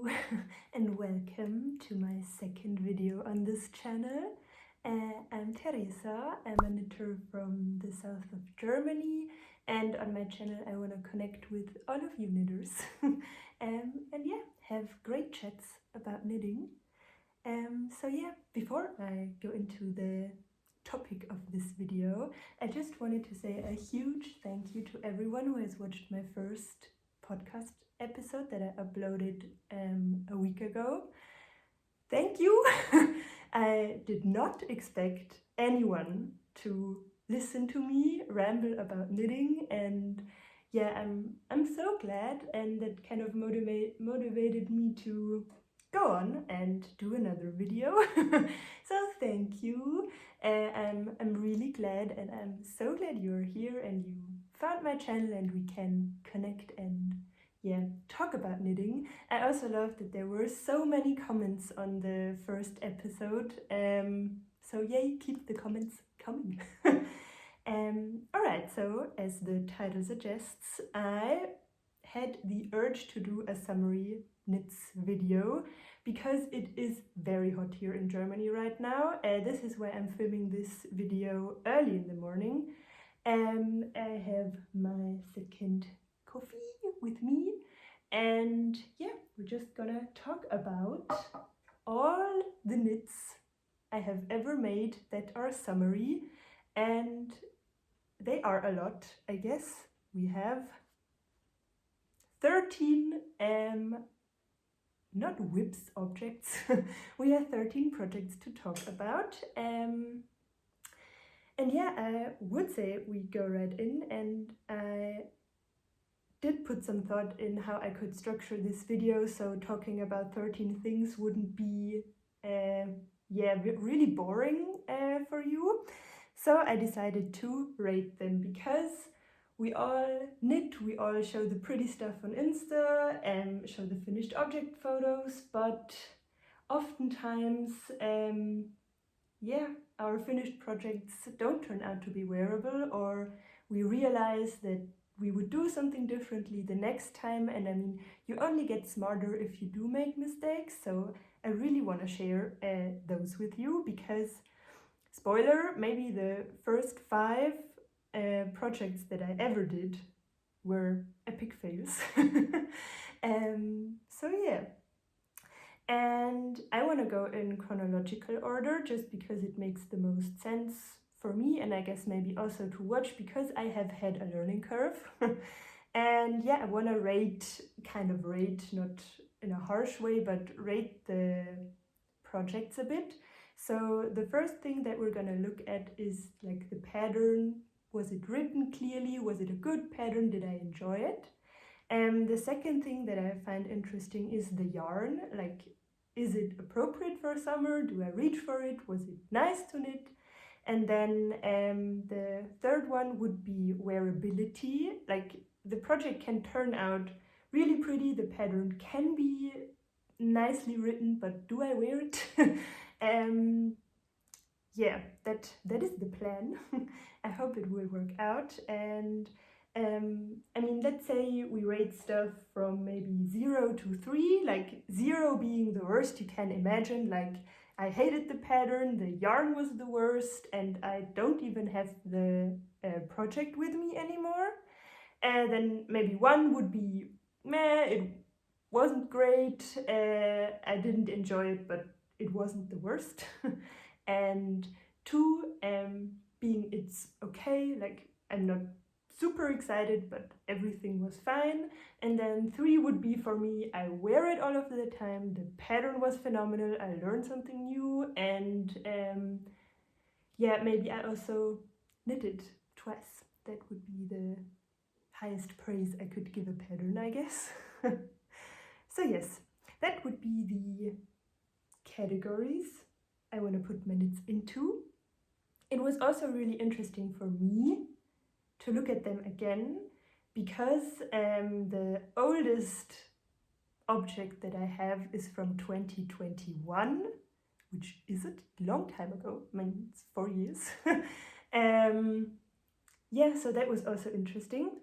Hello and welcome to my second video on this channel. I'm Teresa, I'm a knitter from the south of Germany, and on my channel I want to connect with all of you knitters and have great chats about knitting. Before I go into the topic of this video, I just wanted to say a huge thank you to everyone who has watched my first podcast episode that I uploaded a week ago. Thank you! I did not expect anyone to listen to me ramble about knitting, and I'm so glad, and that kind of motivated me to go on and do another video. So thank you. I'm really glad, and I'm so glad you're here and you found my channel and we can connect and talk about knitting. I also love that there were so many comments on the first episode. So yay, keep the comments coming. Alright, so as the title suggests, I had the urge to do a summary knits video because it is very hot here in Germany right now. This is why I'm filming this video early in the morning. I have my second coffee with me, and we're just gonna talk about all the knits I have ever made that are summary, and they are a lot, I guess. We have 13 not whips objects. We have 13 projects to talk about. I would say we go right in, and I did put some thought in how I could structure this video so talking about 13 things wouldn't be really boring for you. So I decided to rate them because we all knit, we all show the pretty stuff on Insta and show the finished object photos, but oftentimes our finished projects don't turn out to be wearable, or we realize that we would do something differently the next time, and I mean, you only get smarter if you do make mistakes. So I really want to share those with you because, spoiler, maybe the first 5 projects that I ever did were epic fails. And I want to go in chronological order just because it makes the most sense for me, and I guess maybe also to watch because I have had a learning curve. And I want to rate, not in a harsh way, but rate the projects a bit. So the first thing that we're gonna look at is like the pattern. Was it written clearly? Was it a good pattern? Did I enjoy it? And the second thing that I find interesting is the yarn. Like, is it appropriate for summer? Do I reach for it? Was it nice to knit? And then the third one would be wearability. Like, the project can turn out really pretty, the pattern can be nicely written, but do I wear it? That is the plan. I hope it will work out. And I mean, let's say we rate stuff from maybe 0 to 3, like 0 being the worst you can imagine, like I hated the pattern, the yarn was the worst, and I don't even have the project with me anymore. And then maybe 1 would be meh, it wasn't great, I didn't enjoy it, but it wasn't the worst. And 2 being it's okay, like I'm not super excited, but everything was fine. And then 3 would be for me, I wear it all of the time, the pattern was phenomenal, I learned something new, and maybe I also knitted twice. That would be the highest praise I could give a pattern, I guess. So yes, that would be the categories I want to put my knits into. It was also really interesting for me to look at them again because the oldest object that I have is from 2021, which is a long time ago. I mean, it's 4 years. So that was also interesting.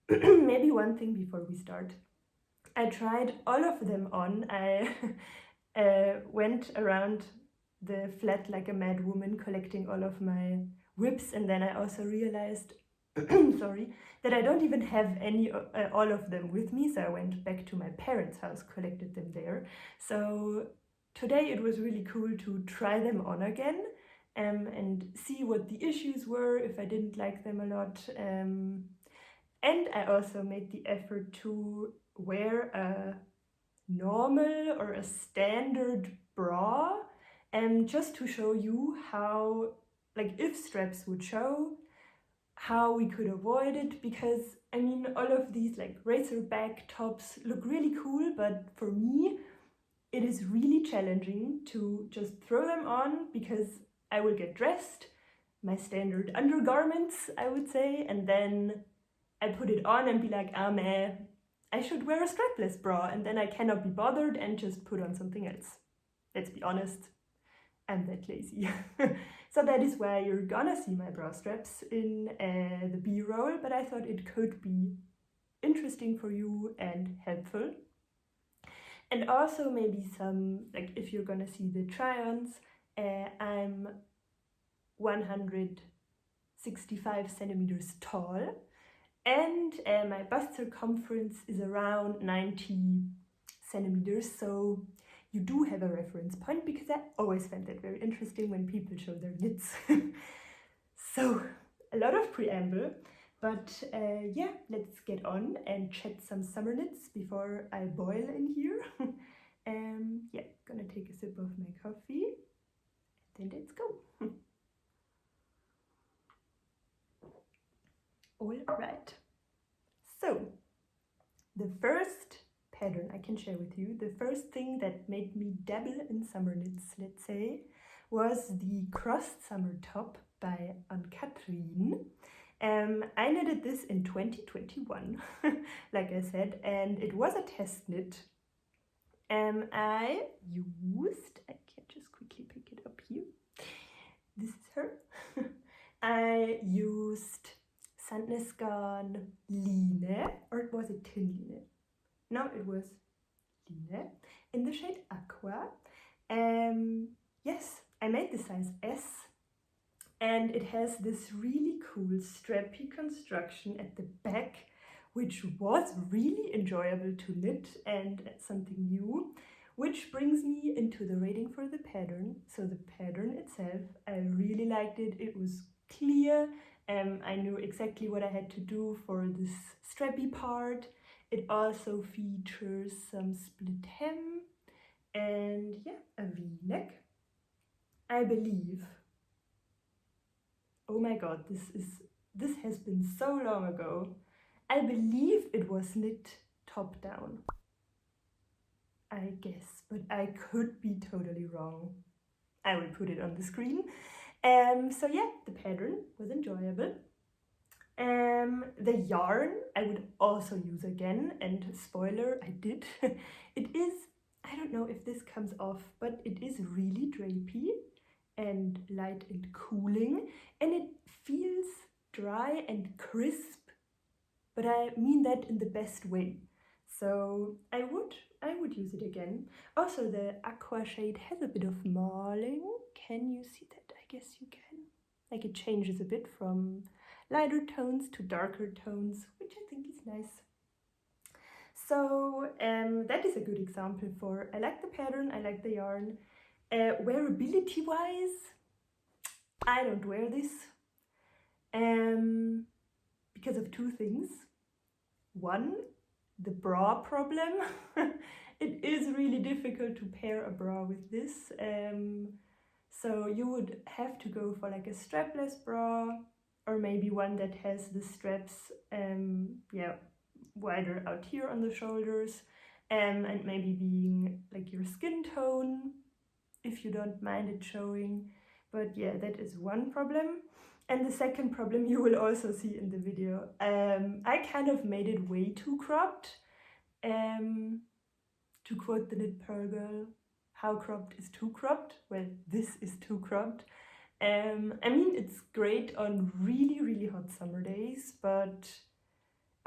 Maybe one thing before we start. I tried all of them on. I went around the flat like a mad woman collecting all of my whips, and then I also realized sorry, that I don't even have all of them with me, so I went back to my parents' house, collected them there. So today it was really cool to try them on again, and see what the issues were, if I didn't like them a lot. And I also made the effort to wear a normal or a standard bra, just to show you how, like, if straps would show, how we could avoid it. Because I mean, all of these like racerback tops look really cool, but for me it is really challenging to just throw them on, because I will get dressed, my standard undergarments I would say, and then I put it on and be like, meh, I should wear a strapless bra, and then I cannot be bothered and just put on something else. Let's be honest, I'm that lazy. So that is why you're gonna see my bra straps in the B-roll, but I thought it could be interesting for you and helpful. And also maybe some, like, if you're gonna see the try-ons, I'm 165 centimeters tall, and my bust circumference is around 90 centimeters, so you do have a reference point, because I always find that very interesting when people show their knits. So a lot of preamble, but yeah, let's get on and chat some summer knits before I boil in here. Yeah, gonna take a sip of my coffee, and then let's go. All right, so the first pattern I can share with you, the first thing that made me dabble in summer knits, let's say, was the crossed summer top by Ann-Kathrin. I knitted this in 2021, like I said, and it was a test knit. I can just quickly pick it up here. This is her. I used Sandnes Garn Line, or was it Tin Line? No, it was Line in the shade Aqua. Yes, I made the size S, and it has this really cool strappy construction at the back, which was really enjoyable to knit and something new, which brings me into the rating for the pattern. So the pattern itself, I really liked it. It was clear. I knew exactly what I had to do for this strappy part. It also features some split hem and yeah, a V-neck, I believe. Oh my god, this has been so long ago. I believe it was knit top down, I guess, but I could be totally wrong. I will put it on the screen. So yeah, the pattern was enjoyable. The yarn I would also use again, and spoiler, I did. It is, I don't know if this comes off, but it is really drapey and light and cooling, and it feels dry and crisp, but I mean that in the best way. So I would use it again. Also, the aqua shade has a bit of marling. Can you see that? I guess you can. Like, it changes a bit from lighter tones to darker tones, which I think is nice. So that is a good example for, I like the pattern, I like the yarn. Wearability wise, I don't wear this because of two things. One, the bra problem. It is really difficult to pair a bra with this. So you would have to go for like a strapless bra, or maybe one that has the straps wider out here on the shoulders, and maybe being like your skin tone, if you don't mind it showing. But yeah, that is one problem. And the second problem you will also see in the video. I kind of made it way too cropped. To quote the Knit Pearl Girl, how cropped is too cropped? Well, this is too cropped. I mean, it's great on really, really hot summer days, but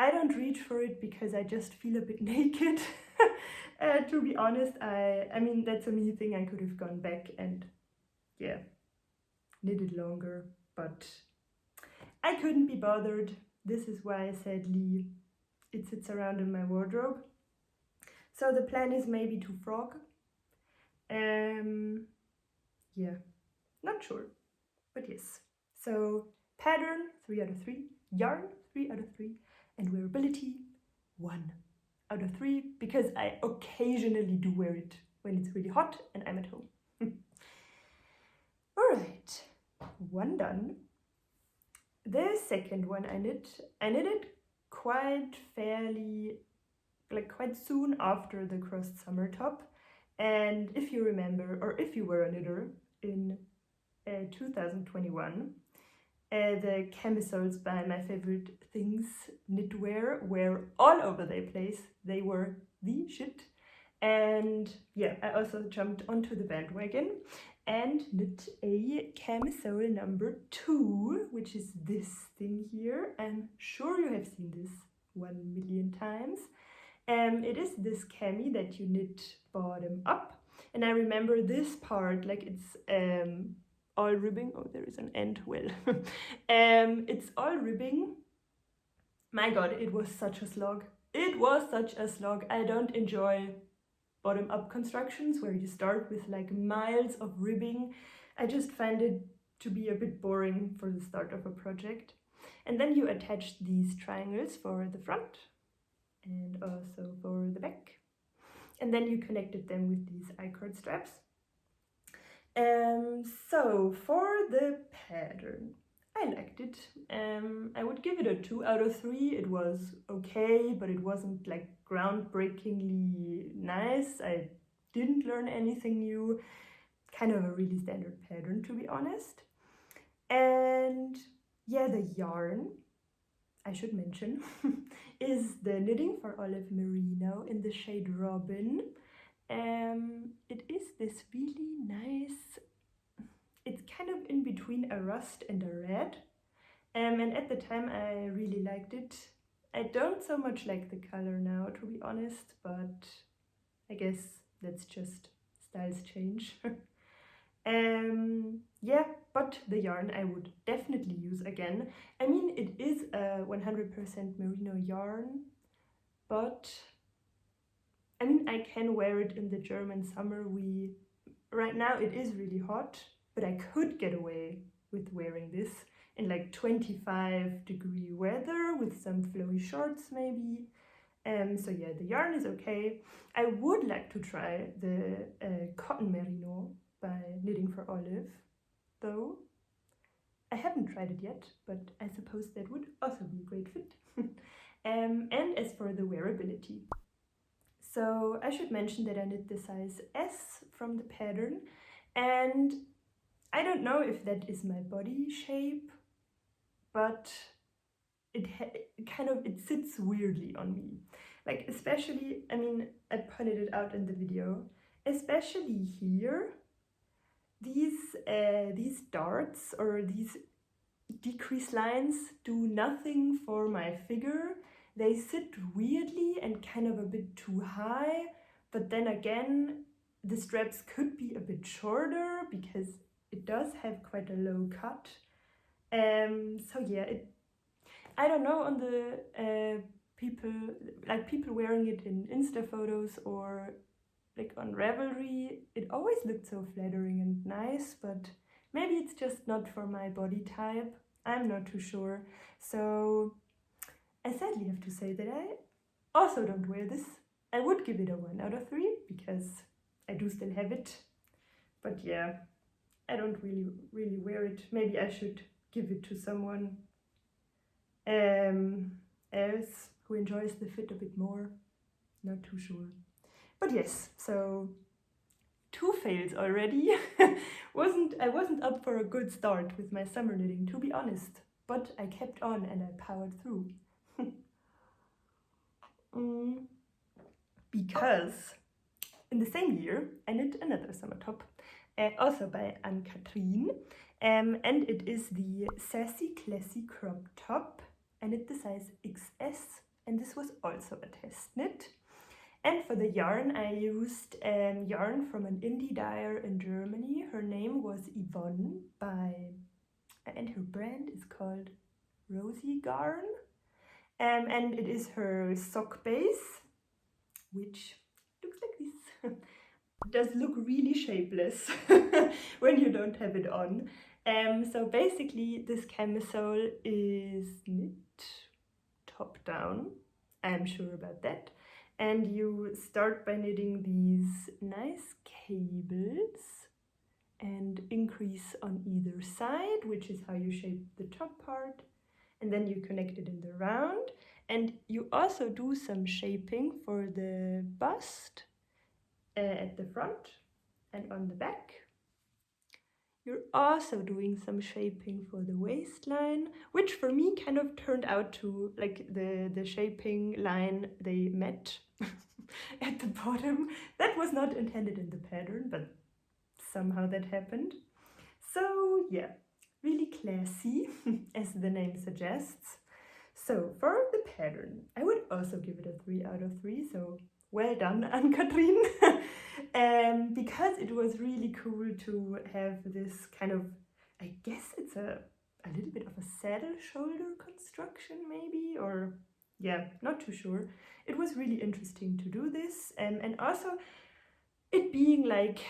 I don't reach for it because I just feel a bit naked. To be honest, I mean, that's a me thing. I could have gone back and, yeah, knitted longer, but I couldn't be bothered. This is why, sadly, it sits around in my wardrobe. So the plan is maybe to frog. Yeah, not sure, but yes. So pattern 3 out of 3, yarn 3 out of 3, and wearability 1 out of 3, because I occasionally do wear it when it's really hot and I'm at home. Alright, one done. The second one I knit it quite soon after the crossed summer top. And if you remember, or if you were a knitter in 2021, the camisoles by My Favorite Things knitwear were all over the place. They were the shit. And yeah, I also jumped onto the bandwagon and knit a camisole number 2, which is this thing here. I'm sure you have seen this 1 million times. It is this cami that you knit bottom up, and I remember this part, like it's all ribbing. Oh, there is an end. Well, it's all ribbing. My god, it was such a slog. It was such a slog. I don't enjoy bottom up constructions where you start with like miles of ribbing. I just find it to be a bit boring for the start of a project. And then you attach these triangles for the front and also for the back, and then you connected them with these I-cord straps. So for the pattern, I liked it. I would give it a 2 out of 3. It was okay, but it wasn't like groundbreakingly nice. I didn't learn anything new. Kind of a really standard pattern, to be honest. And yeah, the yarn, I should mention, is the Knitting for Olive Merino in the shade Robin. It is this really nice, it's kind of in between a rust and a red. And at the time I really liked it. I don't so much like the color now, to be honest, but I guess that's just styles change. Yeah, but the yarn I would definitely use again. I mean, it is a 100% merino yarn, but I mean, I can wear it in the German summer. Right now it is really hot, but I could get away with wearing this in like 25-degree weather with some flowy shorts maybe. So yeah, the yarn is okay. I would like to try the cotton merino by Knitting for Olive, though. I haven't tried it yet, but I suppose that would also be a great fit. And as for the wearability, so I should mention that I knit the size S from the pattern, and I don't know if that is my body shape, but it sits weirdly on me. Like, especially, I mean, I pointed it out in the video, especially here, these darts or these decrease lines do nothing for my figure. They sit weirdly and kind of a bit too high, but then again, the straps could be a bit shorter because it does have quite a low cut. So yeah, I don't know, on the people wearing it in Insta photos or like on Ravelry, it always looked so flattering and nice, but maybe it's just not for my body type. I'm not too sure. So I sadly have to say that I also don't wear this. I would give it a 1 out of 3 because I do still have it. But yeah, I don't really wear it. Maybe I should give it to someone else who enjoys the fit a bit more. Not too sure. But yes, so 2 fails already. I wasn't up for a good start with my summer knitting, to be honest, but I kept on and I powered through. Because in the same year I knit another summer top, also by Anne-Catherine, and it is the Sassy Classy crop top. I knit the size XS and this was also a test knit. And for the yarn, I used yarn from an indie dyer in Germany. Her name was Yvonne and her brand is called Rosie Garn. And it is her sock base, which looks like this. It does look really shapeless when you don't have it on. So basically this camisole is knit top down, I'm sure about that. And you start by knitting these nice cables and increase on either side, which is how you shape the top part. And then you connect it in the round. And you also do some shaping for the bust at the front and on the back. You're also doing some shaping for the waistline, which for me kind of turned out to like the shaping line they met at the bottom. That was not intended in the pattern, but somehow that happened. So yeah, really classy, as the name suggests. So for the pattern, I would also give it a 3 out of 3, so well done, Ann-Kathrin. Because it was really cool to have this kind of, I guess it's a little bit of a saddle shoulder construction maybe, or yeah, not too sure. It was really interesting to do this, and also it being like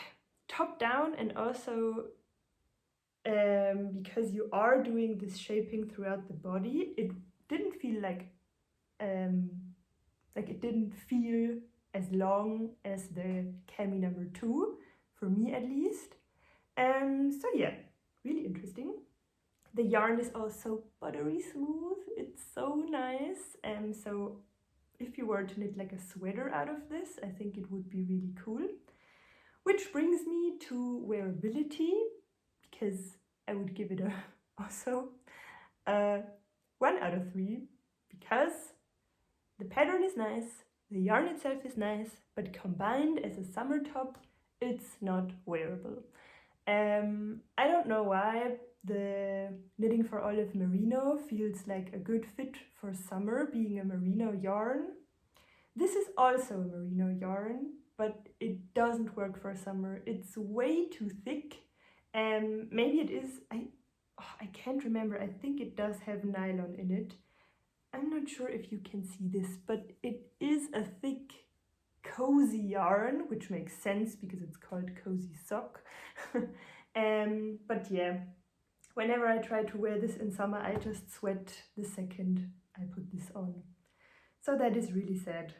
top down, and also because you are doing this shaping throughout the body, it didn't feel like it didn't feel as long as the cami number 2, for me at least. So yeah, really interesting. The yarn is also buttery smooth, it's so nice. So if you were to knit like a sweater out of this, I think it would be really cool. Which brings me to wearability, because I would give it also a 1 out of 3, because the pattern is nice, the yarn itself is nice, but combined as a summer top, it's not wearable. I don't know why the Knitting for Olive Merino feels like a good fit for summer, being a merino yarn. This is also a merino yarn, but it doesn't work for summer. It's way too thick. Maybe it is, I can't remember, I think it does have nylon in it. I'm not sure if you can see this, but it is a thick, cozy yarn, which makes sense because it's called Cozy Sock. But yeah, whenever I try to wear this in summer, I just sweat the second I put this on. So that is really sad.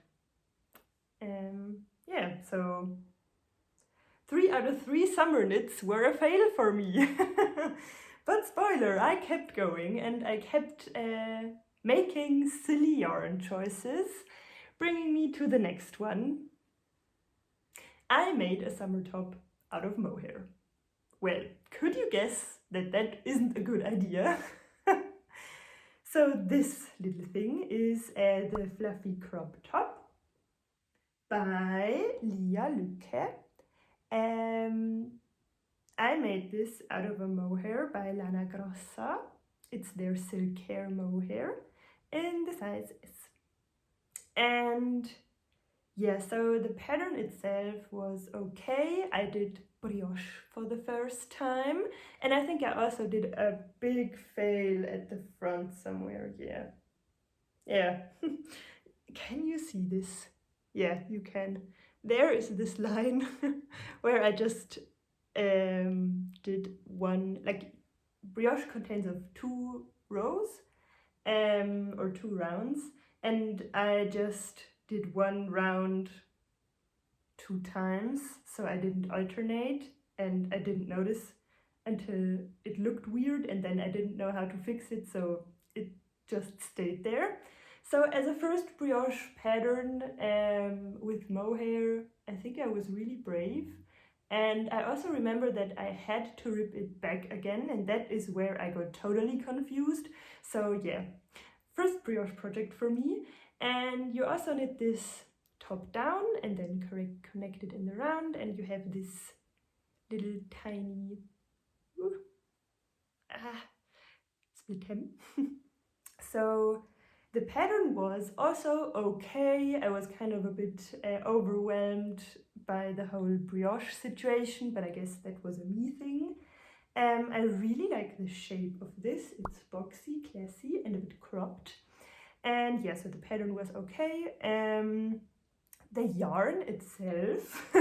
Yeah, so 3 out of 3 summer knits were a fail for me. But spoiler, I kept going and I kept making silly yarn choices, bringing me to the next one. I made a summer top out of mohair. Well, could you guess that that isn't a good idea? So this little thing is the Fluffy Crop Top by Lia Lücke. I made this out of a mohair by Lana Grossa. It's their Silk Hair mohair in the size S. And yeah, so the pattern itself was okay. I did brioche for the first time, and I think I also did a big fail at the front somewhere. Yeah. Can you see this? Yeah, you can. There is this line where I just did one, like brioche contains of 2 rows or 2 rounds, and I just did 1 round 2 times, so I didn't alternate, and I didn't notice until it looked weird, and then I didn't know how to fix it, so it just stayed there. So as a first brioche pattern with mohair, I think I was really brave. And I also remember that I had to rip it back again, and that is where I got totally confused. So yeah, first brioche project for me. And you also knit this top down and then connect it in the round, and you have this little tiny split hem. So The pattern was also okay. I was kind of a bit overwhelmed by the whole brioche situation, but I guess that was a me thing. I really like the shape of this. It's boxy, classy, and a bit cropped. And yeah, so the pattern was okay. The yarn itself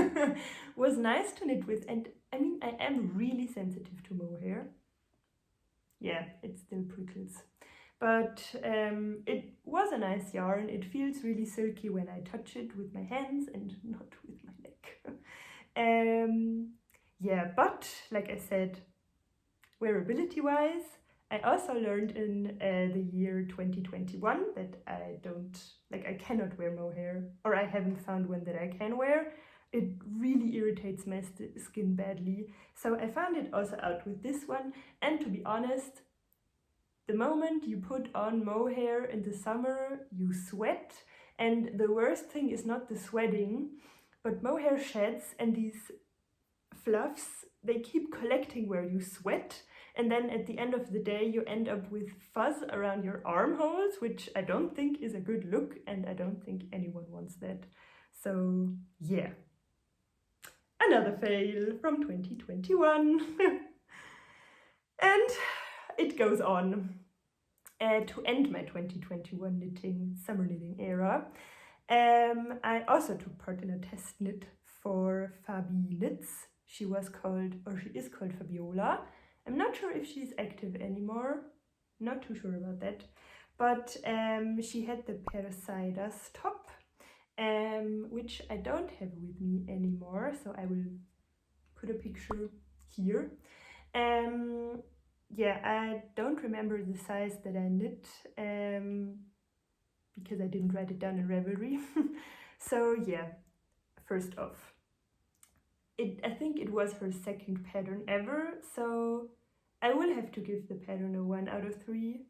was nice to knit with, and I mean, I am really sensitive to mohair. Yeah, it still prickles. But it was a nice yarn. It feels really silky when I touch it with my hands and not with my neck. Yeah, but like I said, wearability wise, I also learned in the year 2021 that I cannot wear mohair, or I haven't found one that I can wear. It really irritates my skin badly. So I found it also out with this one, and to be honest, the moment you put on mohair in the summer, you sweat, and the worst thing is not the sweating, but mohair sheds and these fluffs, they keep collecting where you sweat, and then at the end of the day you end up with fuzz around your armholes, which I don't think is a good look, and I don't think anyone wants that. So yeah, another fail from 2021. And it goes on. To end my 2021 summer knitting era, I also took part in a test knit for Fabi Knits. She is called Fabiola. I'm not sure if she's active anymore, not too sure about that, but she had the Perseidas top, which I don't have with me anymore, so I will put a picture here. Yeah, I don't remember the size that I knit because I didn't write it down in Ravelry. So yeah, first off, I think it was her second pattern ever, so I will have to give the pattern a 1 out of 3.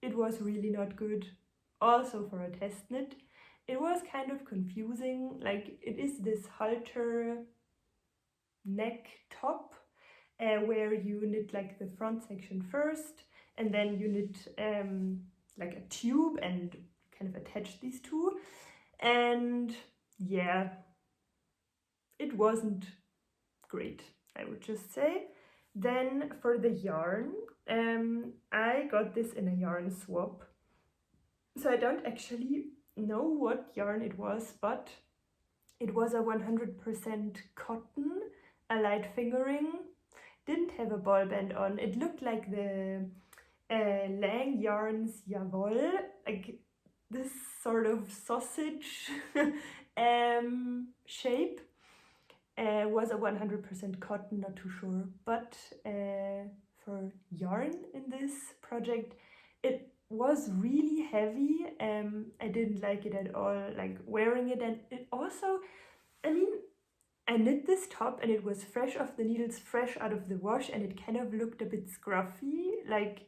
It was really not good. Also for a test knit, it was kind of confusing. Like, it is this halter neck top where you knit like the front section first, and then you knit like a tube and kind of attach these two. And yeah, it wasn't great, I would just say. Then for the yarn, I got this in a yarn swap. So I don't actually know what yarn it was, but it was a 100% cotton, a light fingering. Didn't have a ball band on. It looked like the Lang Yarns Jawoll, like this sort of sausage shape. Was a 100% cotton, not too sure. But for yarn in this project, it was really heavy. I didn't like it at all, like wearing it, and it also, I mean, I knit this top and it was fresh off the needles, fresh out of the wash, and it kind of looked a bit scruffy. Like,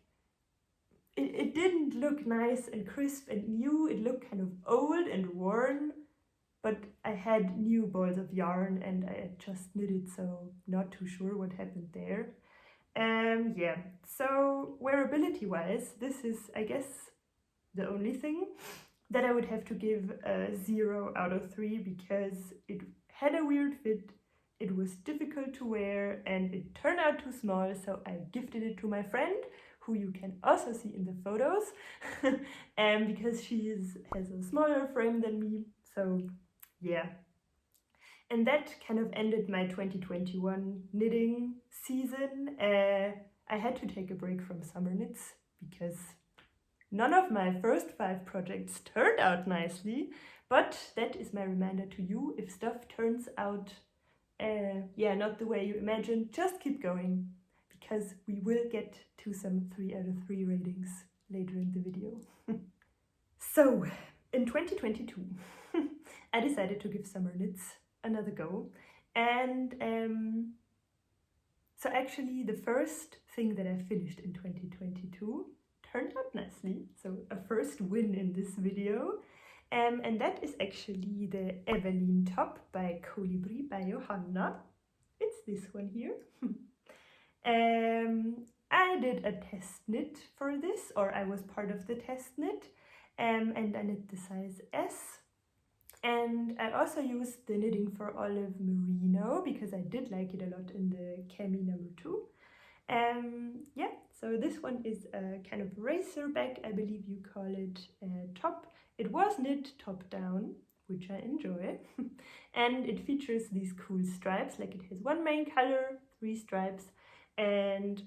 it didn't look nice and crisp and new. It looked kind of old and worn, but I had new balls of yarn and I just knitted, so not too sure what happened there. Yeah, so wearability wise, this is, I guess, the only thing that I would have to give a 0 out of 3 because it had a weird fit, it was difficult to wear, and it turned out too small, so I gifted it to my friend, who you can also see in the photos, because she has a smaller frame than me, so yeah. And that kind of ended my 2021 knitting season. I had to take a break from summer knits because none of my first 5 projects turned out nicely, but that is my reminder to you. If stuff turns out, not the way you imagined, just keep going, because we will get to some 3 out of 3 ratings later in the video. So, in 2022, I decided to give summer knits another go, and so actually the first thing that I finished in 2022 turned out nicely, so a first win in this video, and that is actually the Evelyn top by Colibri by Johanna. It's this one here. I did a test knit for this, or I was part of the test knit, and I knit the size S. And I also used the Knitting for Olive Merino because I did like it a lot in the Cami number 2. Yeah, so this one is a kind of racerback, I believe you call it, top. It was knit top down, which I enjoy. And it features these cool stripes, like it has one main color, 3 stripes, and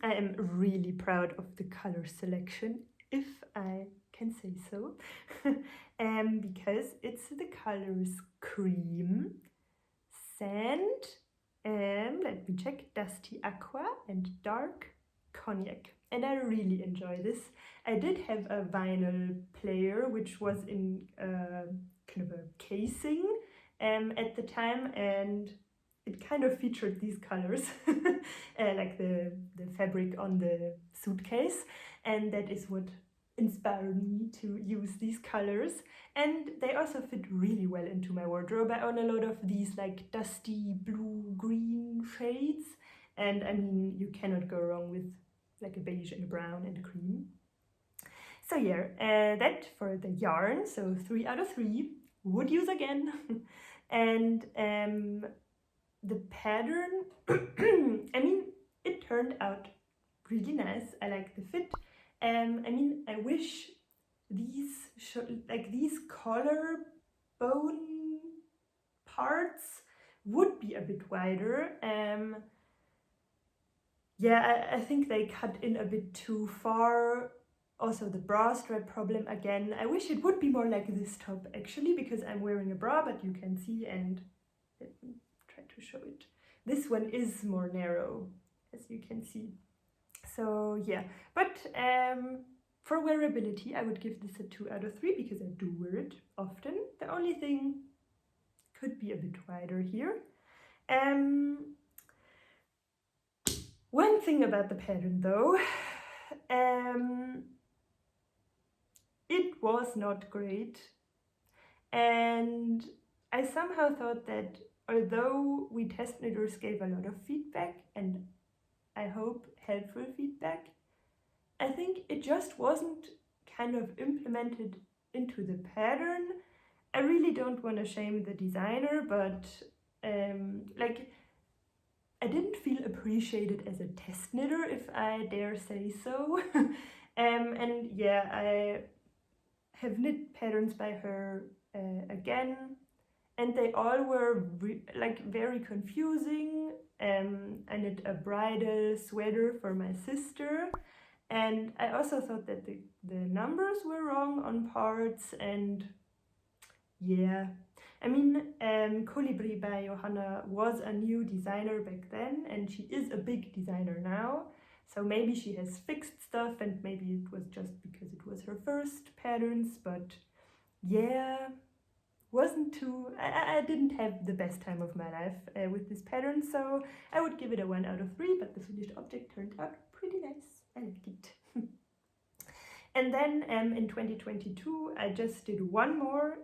I am really proud of the color selection, if I can say so. Because it's the colors cream, sand, let me check, dusty aqua, and dark cognac. And I really enjoy this. I did have a vinyl player which was in kind of a casing at the time, and it kind of featured these colors, like the fabric on the suitcase, and that is what inspired me to use these colors. And they also fit really well into my wardrobe. I own a lot of these like dusty blue-green shades, and I mean, you cannot go wrong with like a beige and a brown and a cream. So yeah, that for the yarn, so 3 out of 3, would use again. And the pattern, I mean, it turned out really nice. I like the fit. I mean, I wish these these collarbone parts would be a bit wider. Yeah, I think they cut in a bit too far. Also the bra strap problem again. I wish it would be more like this top actually, because I'm wearing a bra, but you can see, and let me try to show it. This one is more narrow, as you can see. So yeah, but for wearability, I would give this a 2 out of 3 because I do wear it often. The only thing could be a bit wider here. One thing about the pattern though, it was not great, and I somehow thought that although we test knitters gave a lot of feedback, and I hope helpful feedback, I think it just wasn't kind of implemented into the pattern. I really don't want to shame the designer, but like, I didn't feel appreciated as a test knitter, if I dare say so. And yeah, I have knit patterns by her again, and they all were very confusing. I knit a bridal sweater for my sister, and I also thought that the numbers were wrong on parts, and yeah. I mean, Colibri by Johanna was a new designer back then, and she is a big designer now. So maybe she has fixed stuff, and maybe it was just because it was her first patterns, but yeah, wasn't too, I didn't have the best time of my life with this pattern, so I would give it a 1 out of 3, but the finished object turned out pretty nice. I like it. And then in 2022, I just did one more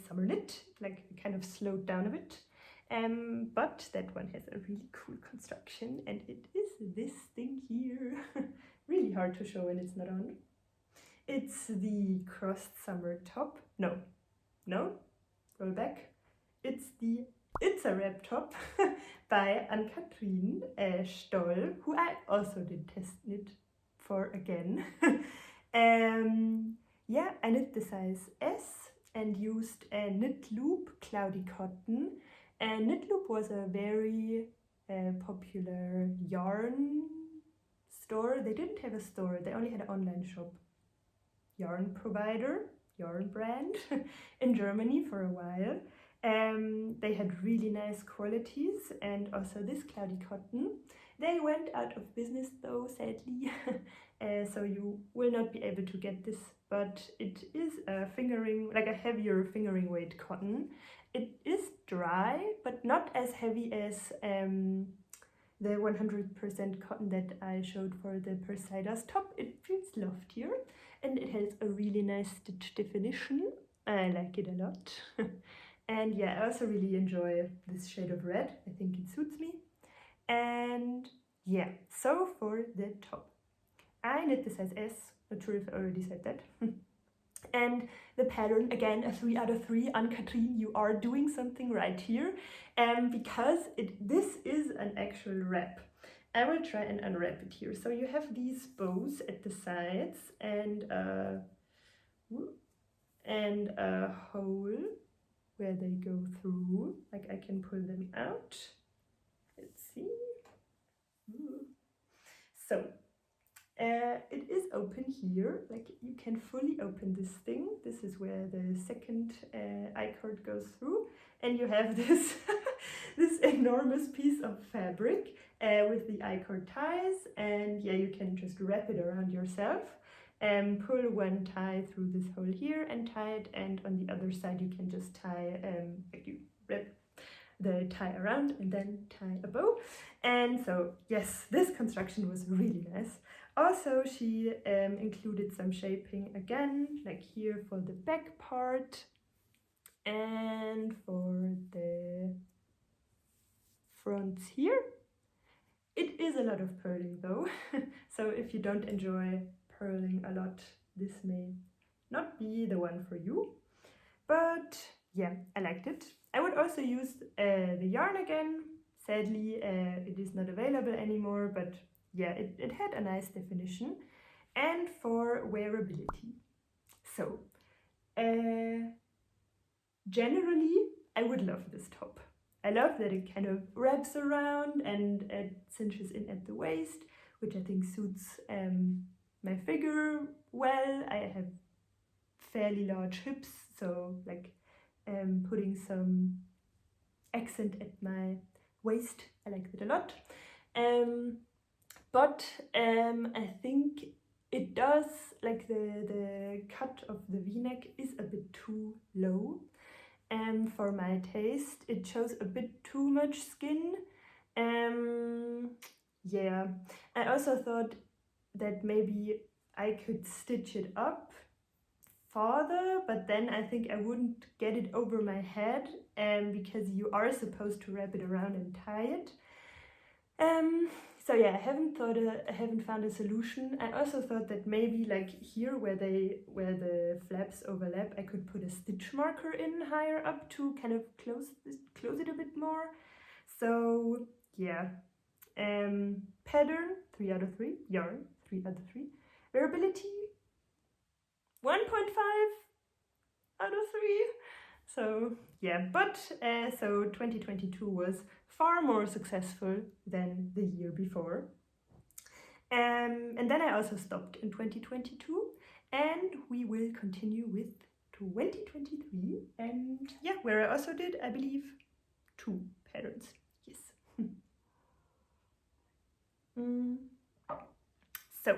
summer knit, like kind of slowed down a bit. But that one has a really cool construction, and it is this thing here. Really hard to show when it's not on. It's the crossed summer top. No, roll back. It's a wrap top by Ann-Kathrin Stoll, who I also did test knit for again. Yeah, I knit the size S and used a Knit Loop Cloudy Cotton. And Knit Loop was a very popular yarn store. They didn't have a store, they only had an online shop. Yarn provider, yarn brand in Germany for a while. They had really nice qualities, and also this Cloudy Cotton. They went out of business though, sadly, so you will not be able to get this, but it is a heavier fingering weight cotton. It is dry, but not as heavy as the 100% cotton that I showed for the Perseidas top. It feels loftier, and it has a really nice stitch definition. I like it a lot. And yeah, I also really enjoy this shade of red. I think it suits me. And yeah, so for the top, I knit the size S. Not sure if I already said that. And the pattern, again, a 3 out of 3. Anne-Catherine, you are doing something right here, because this is an actual wrap. I will try and unwrap it here. So you have these bows at the sides and a hole where they go through. Like, I can pull them out. Let's see. So it is open here, like you can fully open this thing. This is where the second I-cord goes through, and you have this this enormous piece of fabric with the I-cord ties, and yeah, you can just wrap it around yourself and pull one tie through this hole here and tie it, and on the other side you can just tie like you wrap the tie around and then tie a bow. And so yes, this construction was really nice. Also, she included some shaping again, like here for the back part and for the fronts here. It is a lot of purling though, so if you don't enjoy purling a lot, this may not be the one for you. But yeah, I liked it. I would also use the yarn again. Sadly, it is not available anymore, but yeah, it had a nice definition. And for wearability. So, generally, I would love this top. I love that it kind of wraps around and it cinches in at the waist, which I think suits my figure well. I have fairly large hips, so like putting some accent at my waist, I like it a lot. But I think it does, like the cut of the v-neck is a bit too low. For my taste, it shows a bit too much skin. Yeah, I also thought that maybe I could stitch it up farther, but then I think I wouldn't get it over my head, because you are supposed to wrap it around and tie it. So yeah, I haven't found a solution. I also thought that maybe like here where the flaps overlap, I could put a stitch marker in higher up to kind of close it a bit more. So yeah, pattern 3 out of 3, yarn 3 out of 3, wearability 1.5 out of 3. So yeah, but so 2022 was far more successful than the year before. And then I also stopped in 2022, and we will continue with 2023. And yeah, where I also did, I believe, 2 patterns. Yes. So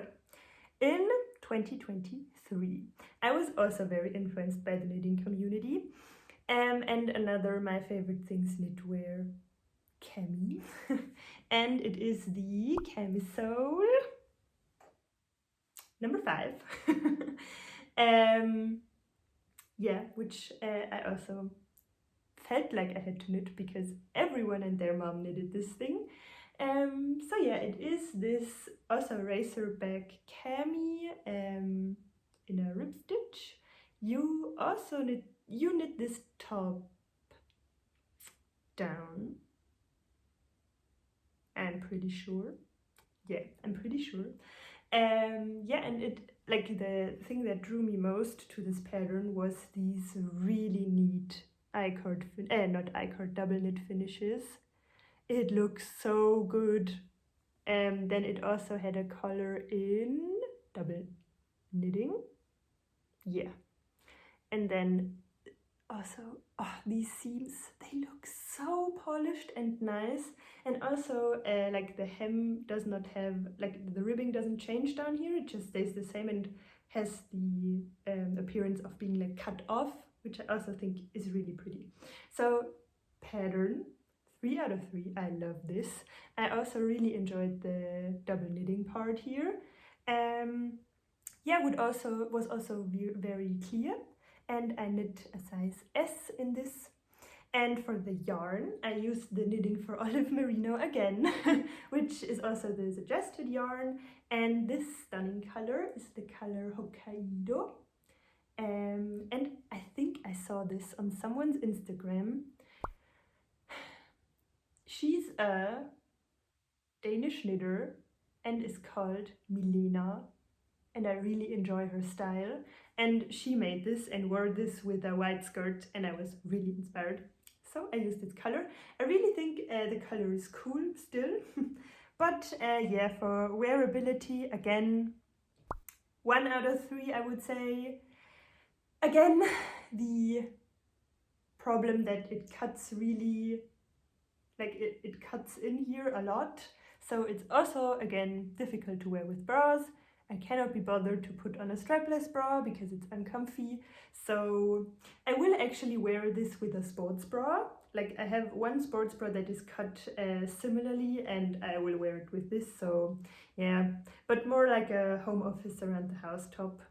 in 2023, I was also very influenced by the knitting community. And another my favorite things knitwear, cami. And it is the camisole number 5. Yeah, which I also felt like I had to knit because everyone and their mom knitted this thing. So yeah, it is this also racerback cami in a rib stitch. You also knit this top down, I'm pretty sure. Yeah, I'm pretty sure. Yeah, and it, like, the thing that drew me most to this pattern was these really neat double knit finishes. It looks so good. Then it also had a color in double knitting. Yeah. And then also, these seams, they look so polished and nice. And also, like, the hem does not have, like, the ribbing doesn't change down here. It just stays the same and has the appearance of being like cut off, which I also think is really pretty. So pattern 3 out of 3. I love this. I also really enjoyed the double knitting part here. Yeah, was also very clear. And I knit a size S in this. And for the yarn, I used the Knitting for Olive Merino again, which is also the suggested yarn. And this stunning color is the color Hokkaido. And I think I saw this on someone's Instagram. She's a Danish knitter and is called Milena, and I really enjoy her style. And she made this and wore this with a white skirt, and I was really inspired. So I used this color. I really think the color is cool still. But yeah, for wearability, again, 1 out of 3, I would say. Again, the problem that it cuts really, like it cuts in here a lot. So it's also, again, difficult to wear with bras. I cannot be bothered to put on a strapless bra because it's uncomfy. So I will actually wear this with a sports bra. Like I have one sports bra that is cut similarly, and I will wear it with this. So yeah, but more like a home office around the house top.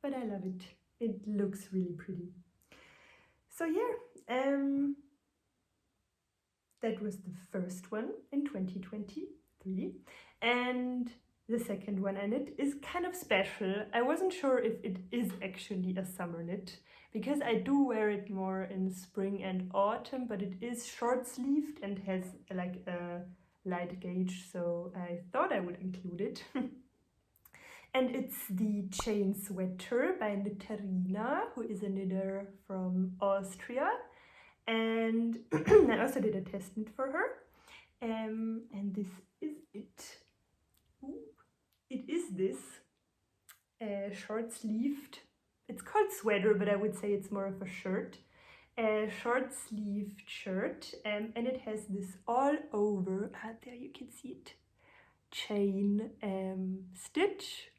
But I love it. It looks really pretty. So yeah, that was the first one in 2023. And the second one I knit is kind of special. I wasn't sure if it is actually a summer knit, because I do wear it more in spring and autumn, but it is short sleeved and has like a light gauge, so I thought I would include it. And it's the Chain Sweater by Knitterina, who is a knitter from Austria. And I also did a test knit for her. And this is it. Ooh. It is this short-sleeved, it's called sweater, but I would say it's more of a shirt. A short-sleeved shirt, and it has this all over, there you can see it, chain stitch,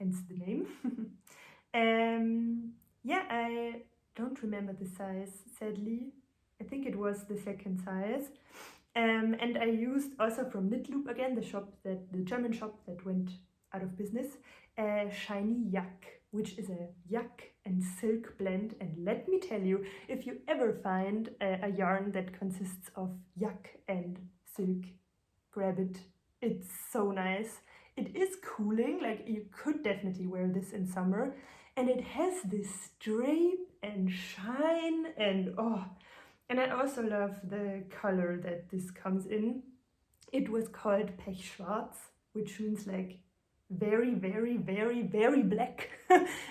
hence the name. Yeah, I don't remember the size, sadly. I think it was the second size. And I used also from Knitloop again, the German shop that went out of business, Shiny Yak, which is a yak and silk blend. And let me tell you, if you ever find a yarn that consists of yak and silk, grab it. It's so nice. It is cooling, like you could definitely wear this in summer. And it has this drape and shine and oh, and I also love the color that this comes in. It was called Pechschwarz, which means like very, very, very, very black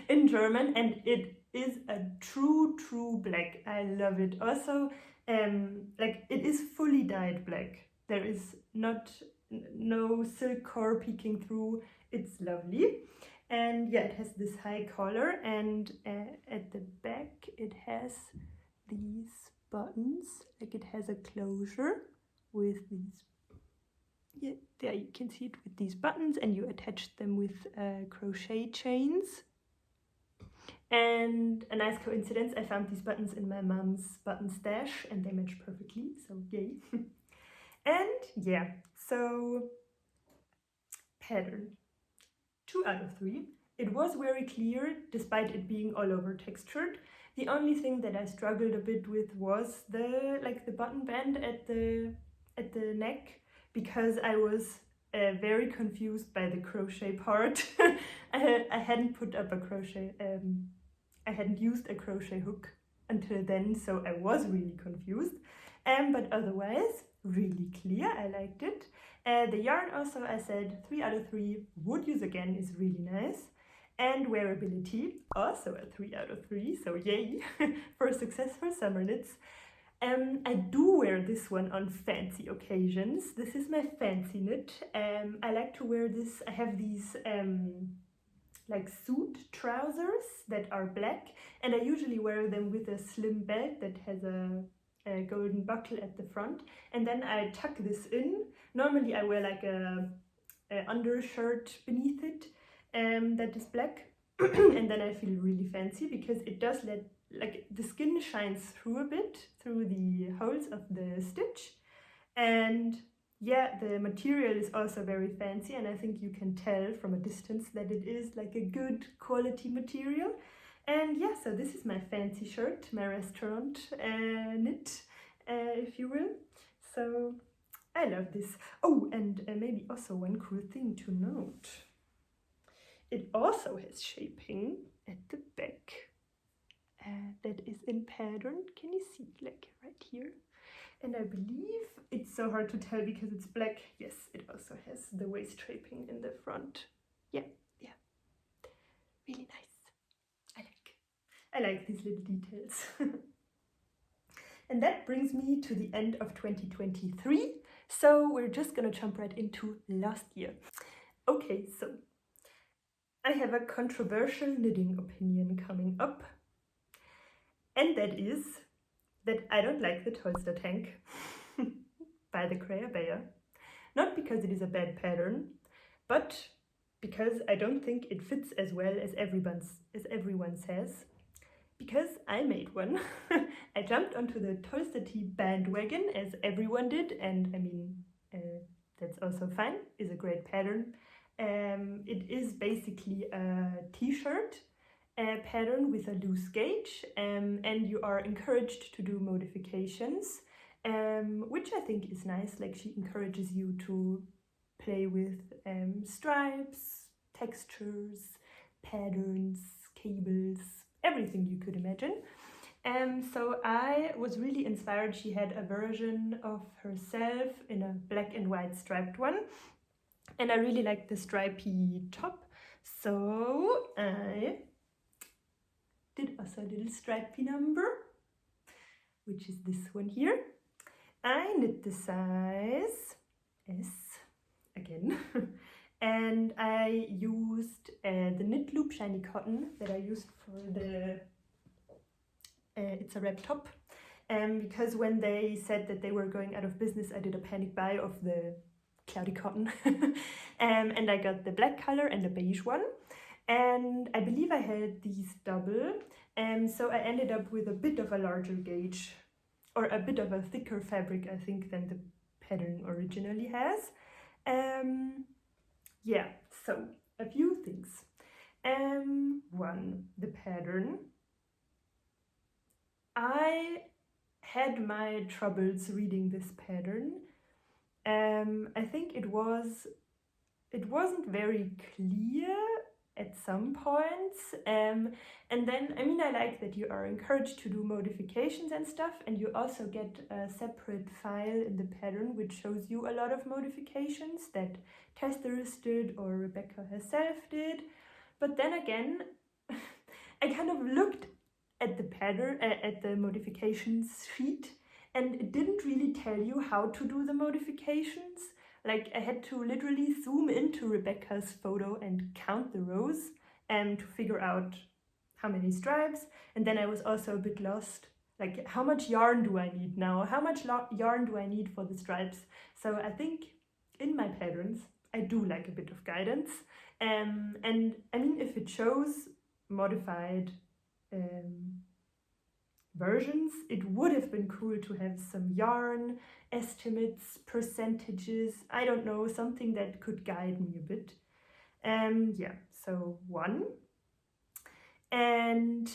in German, and it is a true, true black. I love it. Also, like it is fully dyed black. There is no silk core peeking through. It's lovely. And yeah, it has this high collar, and at the back it has these buttons, like it has a closure with these, yeah, there you can see it with these buttons, and you attach them with crochet chains. And a nice coincidence, I found these buttons in my mom's button stash and they match perfectly, so yay. And yeah, so pattern, 2 out of 3. It was very clear despite it being all over textured. The only thing that I struggled a bit with was the button band at the neck, because I was very confused by the crochet part. I hadn't put up a crochet, I hadn't used a crochet hook until then, so I was really confused. But otherwise, really clear, I liked it. The yarn also, I said 3 out of 3, would use again, is really nice. And wearability, also a 3 out of 3, so yay for successful summer knits. I do wear this one on fancy occasions. This is my fancy knit. I like to wear this. I have these like suit trousers that are black, and I usually wear them with a slim belt that has a golden buckle at the front, and then I tuck this in. Normally I wear like a undershirt beneath it that is black, and then I feel really fancy because it does let, like, the skin shines through a bit through the holes of the stitch. And yeah, the material is also very fancy, and I think you can tell from a distance that it is like a good quality material. And yeah, so this is my fancy shirt, my restaurant knit, if you will. So I love this. Oh, and maybe also one cool thing to note. It also has shaping at the back that is in pattern. Can you see, like right here? And I believe it's so hard to tell because it's black. Yes, it also has the waist shaping in the front. Yeah, really nice. I like these little details. And that brings me to the end of 2023. So we're just gonna jump right into last year. Okay, so I have a controversial knitting opinion coming up. And that is that I don't like the Tolster Tank by the Creia Bear. Not because it is a bad pattern, but because I don't think it fits as well as everyone says. Because I made one. I jumped onto the Tolster Tee bandwagon as everyone did, and I mean, that's also fine, it's a great pattern. It is basically a t-shirt pattern with a loose gauge, and you are encouraged to do modifications, which I think is nice. Like, she encourages you to play with stripes, textures, patterns, cables, everything you could imagine. So I was really inspired. She had a version of herself in a black and white striped one, and I really liked the stripy top, so I did also a little stripy number, which is this one here. I knit the size S again. And I used the Knit Loop Shiny Cotton that I used for the it's a wrap top, because when they said that they were going out of business, I did a panic buy of the cloudy cotton. And I got the black color and the beige one, and I believe I had these double, and so I ended up with a bit of a larger gauge, or a bit of a thicker fabric, I think, than the pattern originally has. Yeah, so a few things. One, the pattern. I had my troubles reading this pattern. I think it wasn't very clear at some points, and then, I mean, I like that you are encouraged to do modifications and stuff, and you also get a separate file in the pattern which shows you a lot of modifications that Testeris did or Rebecca herself did. But then again, I kind of looked at the pattern, at the modifications sheet, and it didn't really tell you how to do the modifications. Like, I had to literally zoom into Rebecca's photo and count the rows to figure out how many stripes. And then I was also a bit lost. Like, how much yarn do I need now? How much yarn do I need for the stripes? So I think in my patterns, I do like a bit of guidance. And I mean, if it shows modified versions, it would have been cool to have some yarn estimates, percentages, I don't know, something that could guide me a bit. Yeah, so one. And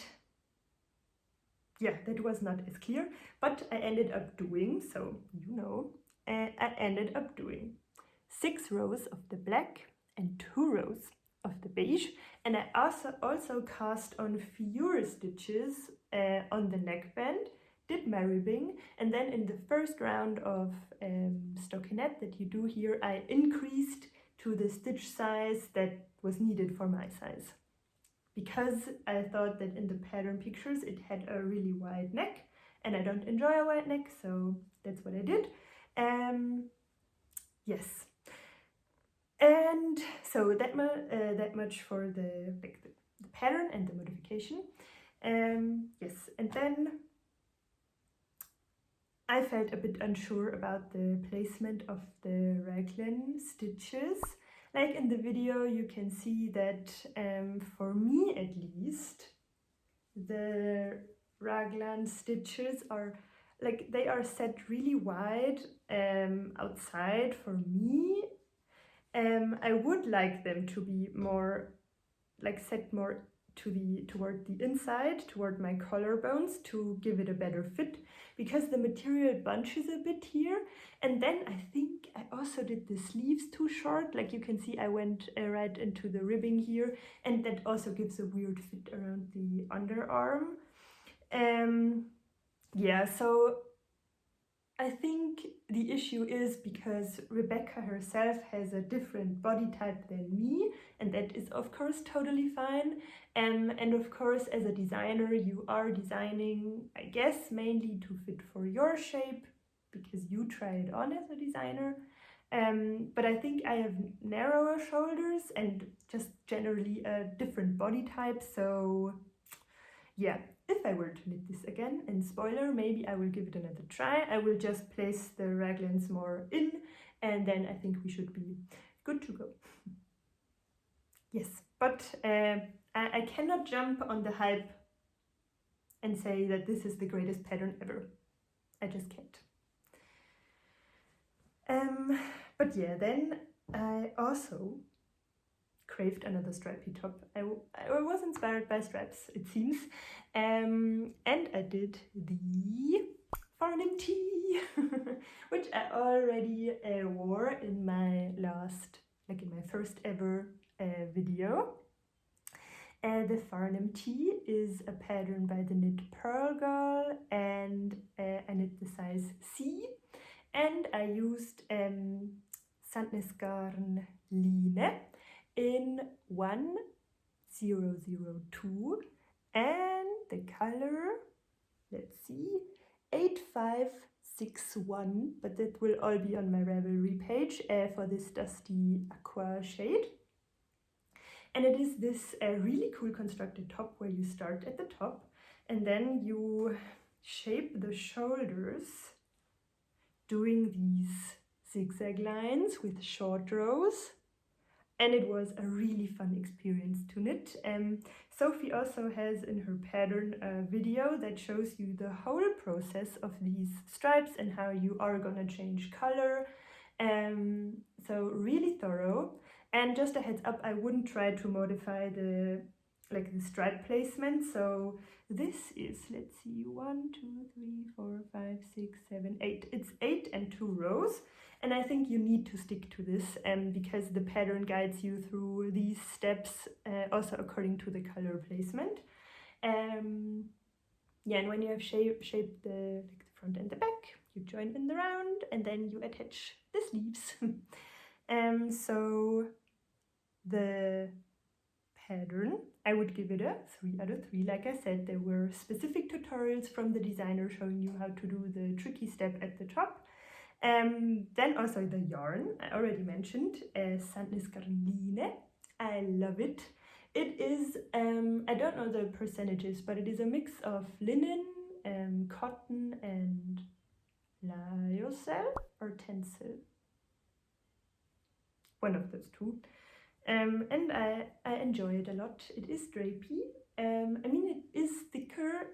yeah, that was not as clear, but I ended up doing, so you know, I ended up doing 6 rows of the black and 2 rows of the beige, and I also cast on fewer stitches on the neckband, did my ribbing, and then in the first round of stockinette that you do here, I increased to the stitch size that was needed for my size, because I thought that in the pattern pictures it had a really wide neck, and I don't enjoy a wide neck, so that's what I did. Yes. And so that much for the pattern and the modification. Yes, and then I felt a bit unsure about the placement of the raglan stitches. Like in the video, you can see that for me at least, the raglan stitches are like, they are set really wide outside for me. I would like them to be more, like, set more toward the inside, toward my collarbones, to give it a better fit, because the material bunches a bit here. And then I think I also did the sleeves too short. Like you can see, I went right into the ribbing here, and that also gives a weird fit around the underarm. Yeah, so I think the issue is because Rebecca herself has a different body type than me, and that is of course totally fine. And of course, as a designer, you are designing, I guess, mainly to fit for your shape, because you try it on as a designer. But I think I have narrower shoulders and just generally a different body type, so yeah. If I were to knit this again, and spoiler, maybe I will give it another try. I will just place the raglans more in, and then I think we should be good to go. Yes, but I cannot jump on the hype and say that this is the greatest pattern ever. I just can't. But yeah, then I also craved another stripy top. I was inspired by straps, it seems, and I did the Farnham tee, which I already wore in my first ever video. The Farnham tee is a pattern by the Knit Pearl Girl, and I knit the size C, and I used Sandnesgarn Line in 1002, and the color, let's see, 8561, but that will all be on my Ravelry page for this dusty aqua shade. And it is this really cool constructed top where you start at the top and then you shape the shoulders doing these zigzag lines with short rows. And it was a really fun experience to knit. Sophie also has in her pattern a video that shows you the whole process of these stripes and how you are gonna change color. So really thorough. And just a heads up, I wouldn't try to modify the stripe placement. So this is, let's see, 1, 2, 3, 4, 5, 6, 7, 8. It's 8 and 2 rows. And I think you need to stick to this because the pattern guides you through these steps also according to the color placement. Yeah, and when you have shaped the front and the back, you join in the round and then you attach the sleeves. So the pattern, I would give it a 3 out of 3. Like I said, there were specific tutorials from the designer showing you how to do the tricky step at the top. Then also the yarn, I already mentioned, Sandnesgarn Line. I love it. It is, I don't know the percentages, but it is a mix of linen, cotton and lyocell or tencel. One of those two. And I enjoy it a lot. It is drapey. I mean, it is thicker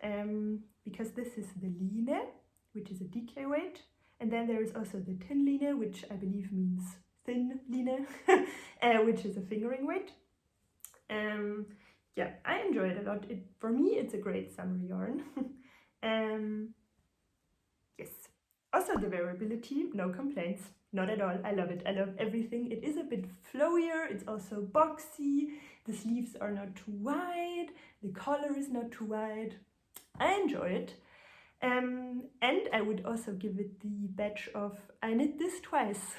because this is the line, which is a DK weight. And then there is also the thin line, which I believe means thin line, which is a fingering weight. Yeah, I enjoy it a lot. For me, it's a great summer yarn. Yes. Also the variability, no complaints. Not at all. I love it. I love everything. It is a bit flowier. It's also boxy. The sleeves are not too wide. The collar is not too wide. I enjoy it. And I would also give it the badge of I knit this twice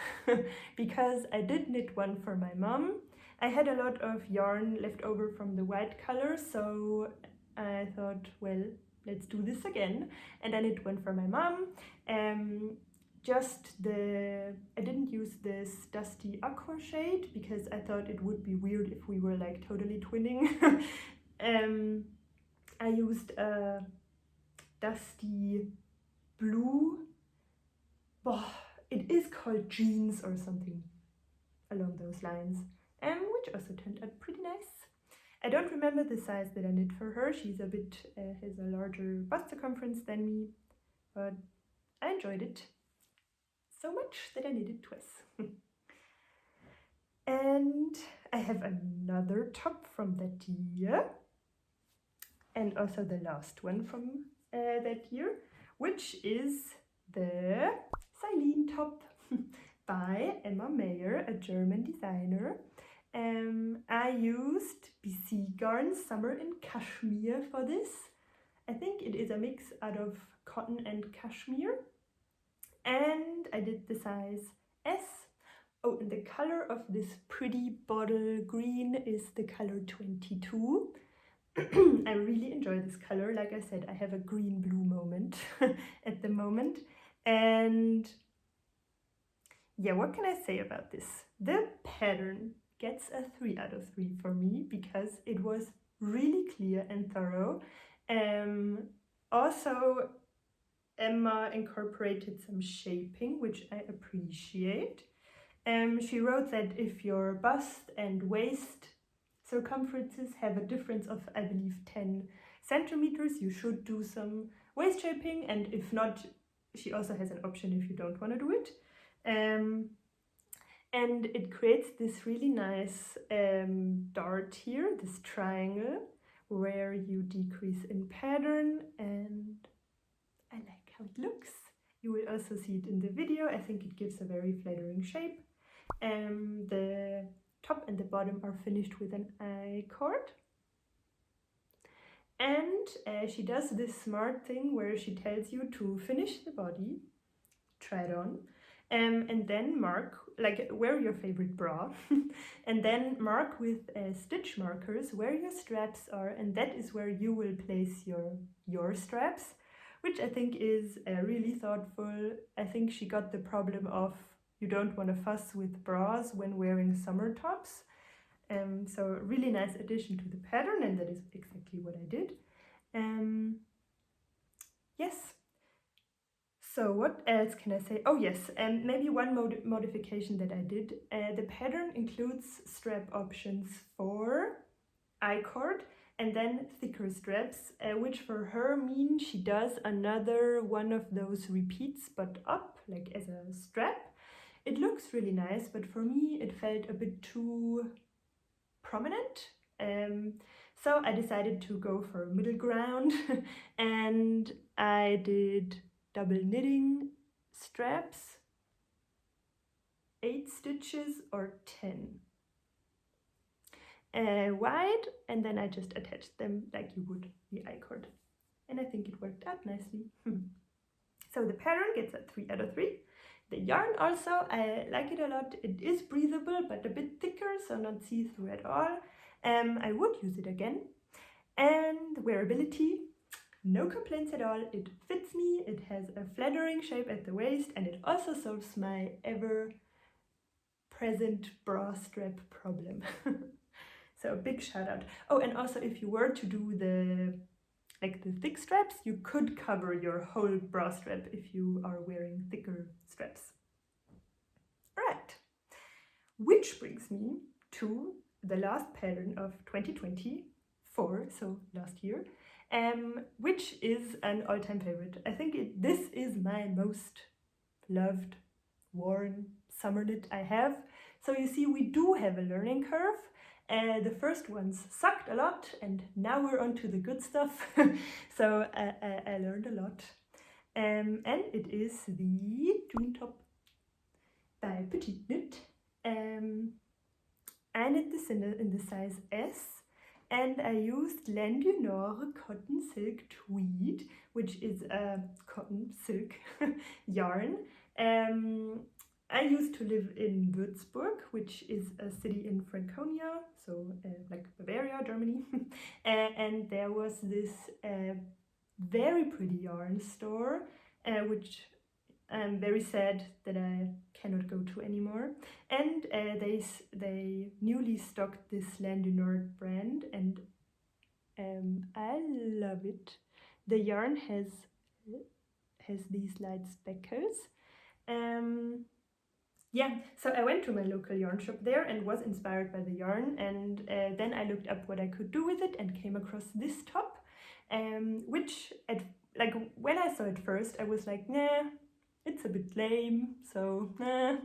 because I did knit one for my mom. I had a lot of yarn left over from the white color, so I thought, well, let's do this again. And I knit one for my mom. I didn't use this dusty aqua shade because I thought it would be weird if we were like totally twinning. I used a dusty blue. It is called Jeans or something along those lines, which also turned out pretty nice. I don't remember the size that I knit for her. She's has a larger bust circumference than me, but I enjoyed it so much that I knit it twice. And I have another top from that year. and also the last one from that year, which is the Celine top by Emma Mayer, a German designer. I used BC Garn Summer in Cashmere for this. I think it is a mix out of cotton and cashmere. And I did the size S. Oh, and the color of this pretty bottle green is the color 22. I really enjoy this color. Like I said, I have a green-blue moment at the moment. And yeah, what can I say about this? The pattern gets a 3 out of 3 for me because it was really clear and thorough. Also, Emma incorporated some shaping, which I appreciate. She wrote that if your bust and waist circumferences have a difference of, I believe, 10 centimeters, you should do some waist shaping, and if not, she also has an option if you don't want to do it. And it creates this really nice dart here, this triangle, where you decrease in pattern, and I like how it looks. You will also see it in the video. I think it gives a very flattering shape. The top and the bottom are finished with an I-cord. And she does this smart thing where she tells you to finish the body, try it on, and then mark, like wear your favorite bra, and then mark with stitch markers where your straps are, and that is where you will place your straps, which I think is really thoughtful. I think she got the problem of you don't want to fuss with bras when wearing summer tops. So really nice addition to the pattern, and that is exactly what I did. Yes. So what else can I say? Oh yes, maybe one modification that I did. The pattern includes strap options for I-cord and then thicker straps, which for her mean she does another one of those repeats but up, like as a strap. It looks really nice, but for me it felt a bit too prominent. So I decided to go for a middle ground and I did double knitting straps, 8 stitches or 10 wide, and then I just attached them like you would the I-cord, and I think it worked out nicely. So the pattern gets a 3 out of 3. The yarn also, I like it a lot. It is breathable but a bit thicker, so not see-through at all. I would use it again. And wearability, no complaints at all. It fits me, it has a flattering shape at the waist, and it also solves my ever-present bra strap problem. So a big shout out. Oh, and also if you were to do the thick straps, you could cover your whole bra strap if you are wearing thicker straps. Right, which brings me to the last pattern of 2024, so last year, which is an all-time favorite. I think this is my most loved, worn summer knit I have. So you see, we do have a learning curve. The first ones sucked a lot, and now we're on to the good stuff. So I learned a lot. And it is the Dream Top by Petite Knit. I knit this in the size S, and I used Laine du Nord Cotton Silk Tweed, which is a cotton silk yarn. I used to live in Würzburg, which is a city in Franconia, so like Bavaria, Germany. And there was this very pretty yarn store, which I'm very sad that I cannot go to anymore. And they newly stocked this Laine du Nord brand, and I love it. The yarn has these light speckles. Yeah, so I went to my local yarn shop there and was inspired by the yarn, and then I looked up what I could do with it and came across this top, which when I saw it first I was like, nah, it's a bit lame, so nah.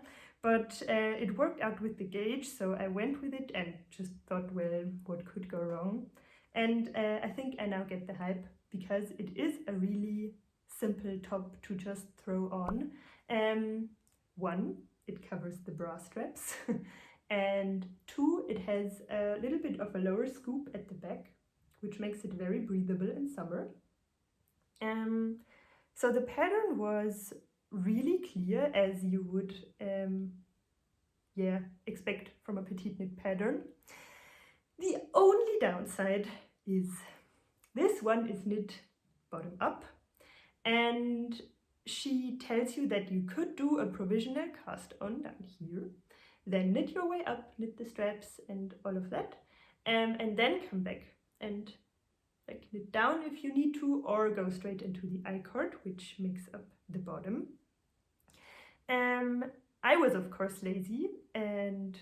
But it worked out with the gauge, so I went with it and just thought, well, what could go wrong? And I think I now get the hype because it is a really simple top to just throw on. One, it covers the bra straps. And two, it has a little bit of a lower scoop at the back, which makes it very breathable in summer. So the pattern was really clear, as you would expect from a petite knit pattern. The only downside is this one is knit bottom up, and she tells you that you could do a provisional cast on down here, then knit your way up, knit the straps and all of that, and then come back and like knit down if you need to, or go straight into the I-cord, which makes up the bottom. I was of course lazy and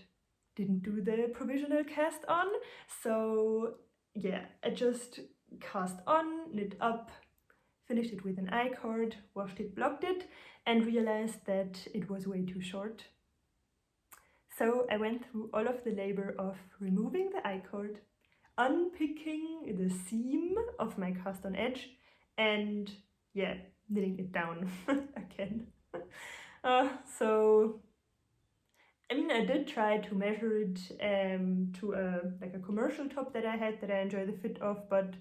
didn't do the provisional cast on, so yeah, I just cast on, knit up, finished it with an I-cord, washed it, blocked it, and realized that it was way too short. So I went through all of the labor of removing the I-cord, unpicking the seam of my cast on edge, and yeah, knitting it down again. So I mean, I did try to measure it to a commercial top that I had that I enjoy the fit of, but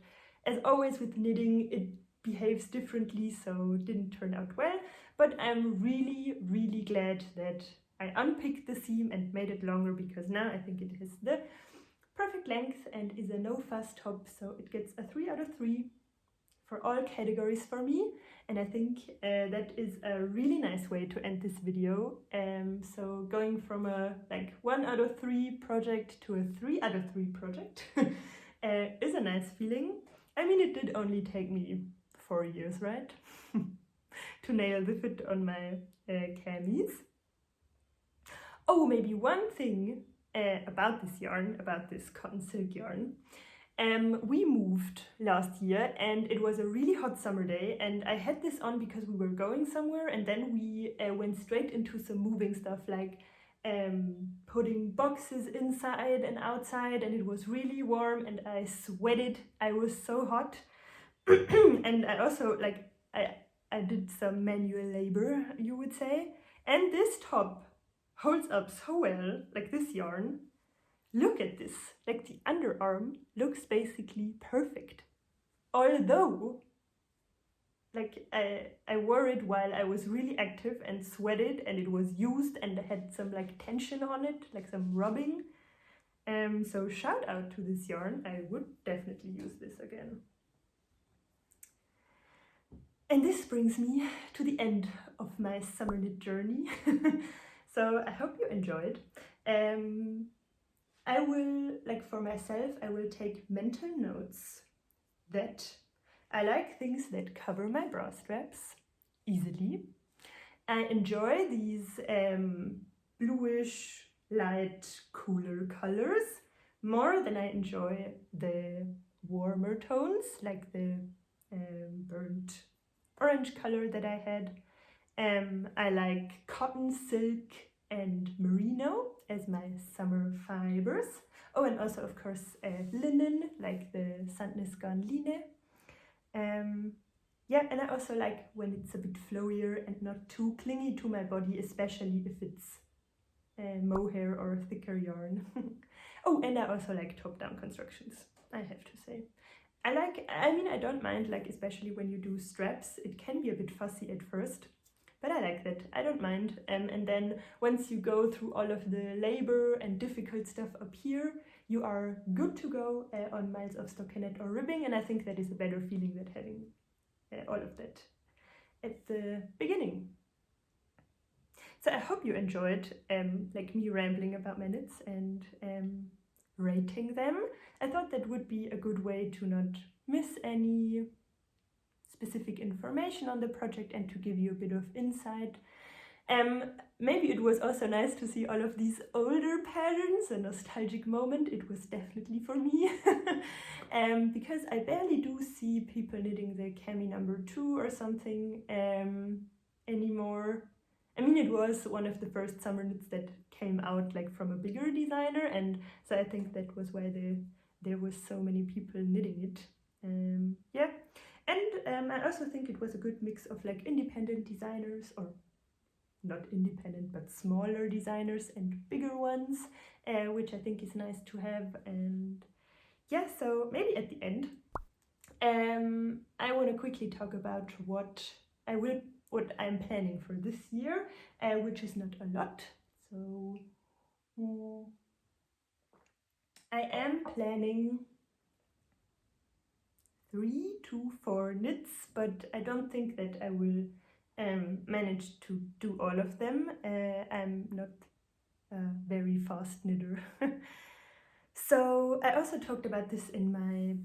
as always with knitting, it behaves differently, so it didn't turn out well. But I'm really, really glad that I unpicked the seam and made it longer, because now I think it has the perfect length and is a no-fuss top, so it gets a 3 out of 3 for all categories for me, and I think that is a really nice way to end this video. So going from a 1 out of 3 project to a 3 out of 3 project is a nice feeling. I mean, it did only take me 4 years, right? To nail the fit on my camis. Oh, maybe one thing about this yarn, about this cotton silk yarn. We moved last year and it was a really hot summer day, and I had this on because we were going somewhere, and then we went straight into some moving stuff, like putting boxes inside and outside, and it was really warm and I sweated. I was so hot. And I also I did some manual labor, you would say, and this top holds up so well, like this yarn. Look at this, like the underarm looks basically perfect. Although, like I wore it while I was really active and sweated, and it was used and had some like tension on it, like some rubbing. So shout out to this yarn, I would definitely use this again. And this brings me to the end of my summer knit journey. So I hope you enjoyed. I will, for myself, I will take mental notes that I like things that cover my bra straps easily. I enjoy these bluish, light, cooler colors more than I enjoy the warmer tones, like the burnt orange color that I had. I like cotton, silk and merino as my summer fibers. Oh, and also of course linen, like the Sandnes Garn Line. Yeah, and I also like when it's a bit flowier and not too clingy to my body, especially if it's mohair or thicker yarn. Oh, and I also like top-down constructions, I have to say. I don't mind, especially when you do straps, it can be a bit fussy at first, but I like that, I don't mind. And then once you go through all of the labor and difficult stuff up here, you are good to go on miles of stockinette or ribbing, and I think that is a better feeling than having all of that at the beginning. So I hope you enjoyed me rambling about my knits and rating them. I thought that would be a good way to not miss any specific information on the project and to give you a bit of insight. Maybe it was also nice to see all of these older patterns, a nostalgic moment. It was definitely for me. Because I barely do see people knitting the cami number 2 or something anymore. I mean, it was one of the first summer knits that came out from a bigger designer, and so I think that was why the there were so many people knitting it. Yeah, and I also think it was a good mix of like independent designers, or not independent but smaller designers, and bigger ones, which I think is nice to have. And yeah, so maybe at the end I want to quickly talk about what I'm planning for this year, which is not a lot. So I am planning 3 to 4 knits, but I don't think that I will manage to do all of them. I'm not a very fast knitter. So I also talked about this in my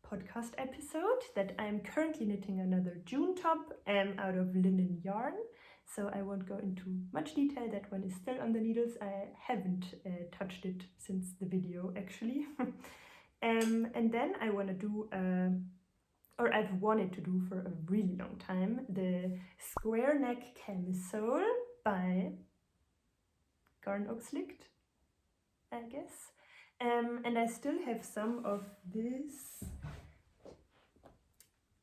podcast episode, that I'm currently knitting another June top out of linen yarn. So I won't go into much detail. That one is still on the needles. I haven't touched it since the video actually. And then I want to do, or I've wanted to do for a really long time, the square neck camisole by Garnoxlicht, I guess. And I still have some of this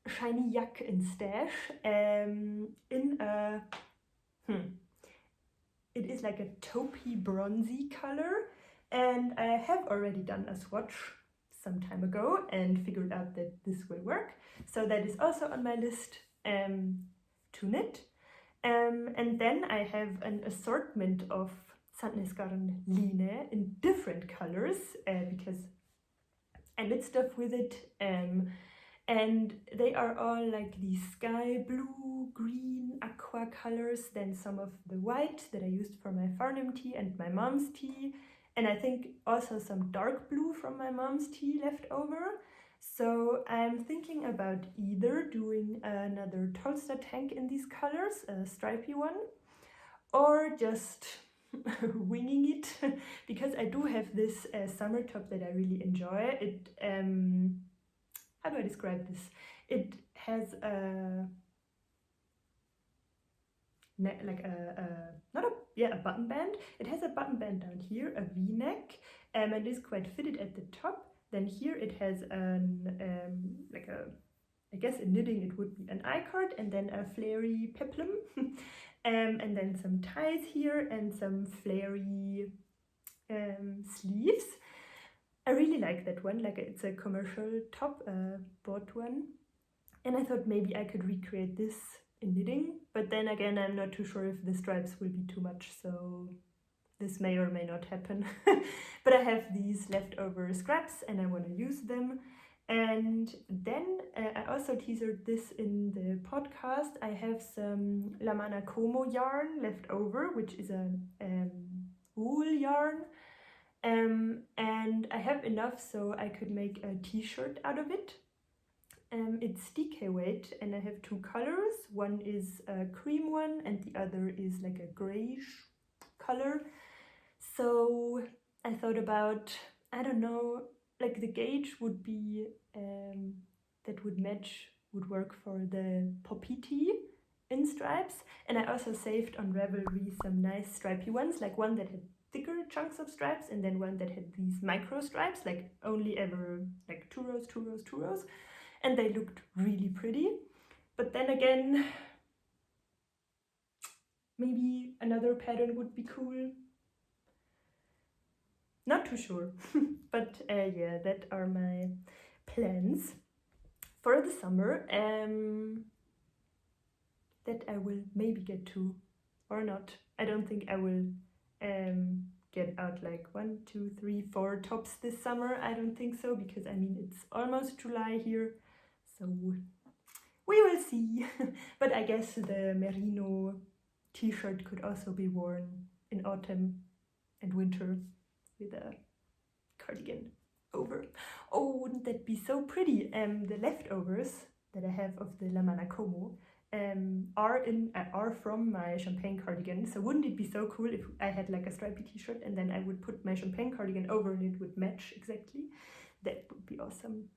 shiny yak in stash, in a, it is like a taupey bronzy color, and I have already done a swatch some time ago and figured out that this will work. So that is also on my list to knit. And then I have an assortment of Sandnesgarn line in different colors, because I knit stuff with it, and they are all like the sky blue, green, aqua colors, then some of the white that I used for my Farnham tea and my mom's tea, and I think also some dark blue from my mom's tea left over. So I'm thinking about either doing another Tolster tank in these colors, a stripy one, or just winging it, because I do have this summer top that I really enjoy. It, how do I describe this? It has a a button band. It has a button band down here, a V-neck, and it is quite fitted at the top. Then here it has an I guess in knitting it would be an I-cord, and then a flary peplum, and then some ties here and some flary sleeves. I really like that one, like it's a commercial top, bought one, and I thought maybe I could recreate this in knitting, but then again I'm not too sure if the stripes will be too much, so this may or may not happen. But I have these leftover scraps and I want to use them. And then I also teasered this in the podcast. I have some Lamana Como yarn left over, which is a wool yarn. And I have enough so I could make a t-shirt out of it. It's DK weight and I have 2 colors. One is a cream one and the other is like a grayish color. So I thought about, I don't know, like the gauge would be, that would work for the poppy tee in stripes. And I also saved on Ravelry some nice stripy ones, like one that had thicker chunks of stripes and then one that had these micro stripes, like only ever like 2 rows, 2 rows, 2 rows. And they looked really pretty. But then again, maybe another pattern would be cool. Not too sure. But yeah, that are my plans for the summer, that I will maybe get to or not. I don't think I will get out like 1, 2, 3, 4 tops this summer. I don't think so, because I mean it's almost July here, so we will see. But I guess the merino t-shirt could also be worn in autumn and winter with a cardigan over. Oh, wouldn't that be so pretty? The leftovers that I have of the Lamana Como are from my champagne cardigan. So wouldn't it be so cool if I had like a stripy t-shirt and then I would put my champagne cardigan over and it would match exactly? That would be awesome.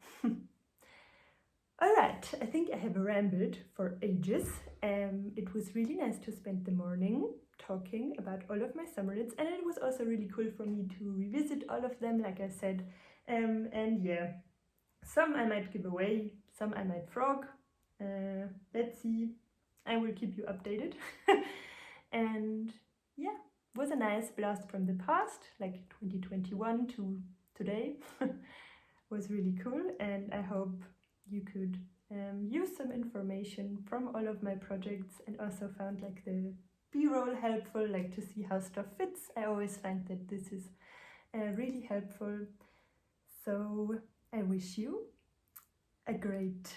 All right, that, I think I have rambled for ages. It was really nice to spend the morning talking about all of my summarids, and it was also really cool for me to revisit all of them, like I said. And yeah, some I might give away, some I might frog. Let's see. I will keep you updated. And yeah, it was a nice blast from the past, like 2021 to today. Was really cool, and I hope you could use some information from all of my projects, and also found like the B-roll helpful, like to see how stuff fits. I always find that this is really helpful. So I wish you a great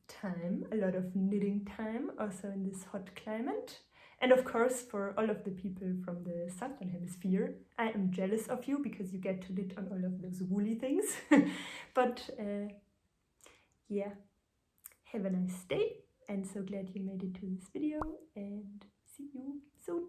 time, a lot of knitting time, also in this hot climate. And of course, for all of the people from the Southern Hemisphere, I am jealous of you because you get to knit on all of those woolly things. But yeah, have a nice day, and so glad you made it to this video, and see you soon.